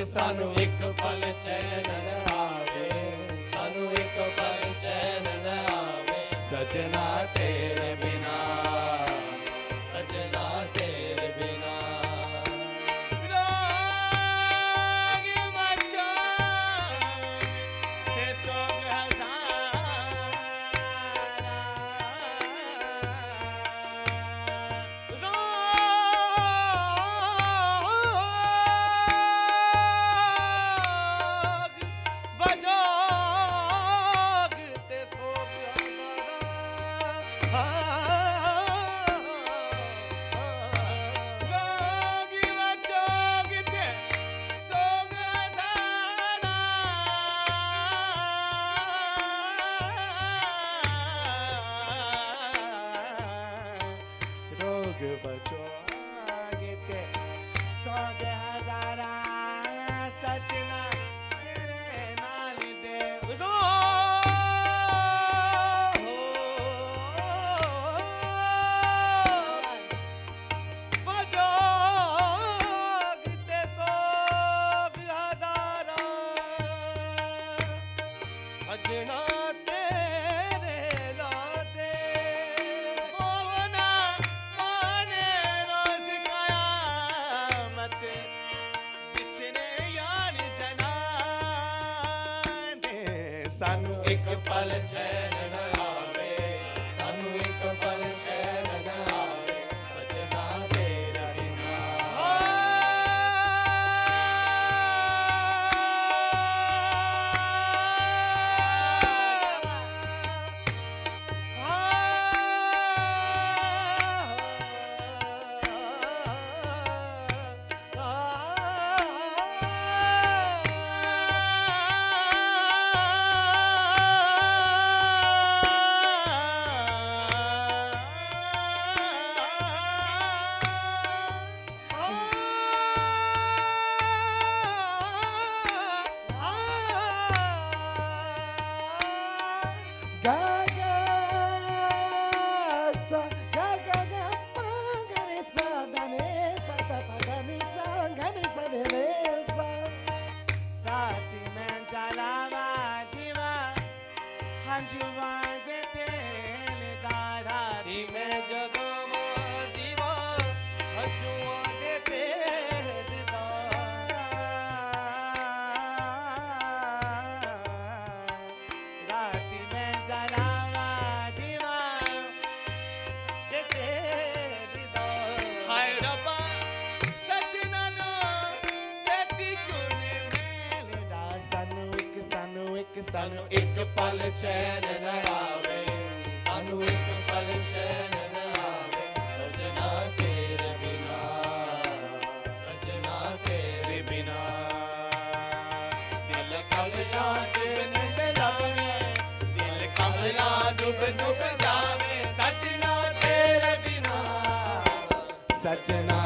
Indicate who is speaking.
Speaker 1: सानू एक पल चैन न आवे, सानू एक पल चैन न आवे, सजना तेरे बिना, सजना तेरे बिना।
Speaker 2: बचो आगे ते सोग हजारा सजना तेरे नाल दे रो बचो ते सोग हजारा सजना
Speaker 1: सानू एक पल चैन न आवे, सानू एक पल चैन न आवे, सजना तेरे बिना। सानू एक पल चैन न आवे, सानू एक पल चैन न आवे, सजना तेरे बिना, सजना तेरे बिना। दिल कमला जुब नुब जावे, दिल कमला जुब नुब जावे, सजना तेरे बिना, सजना।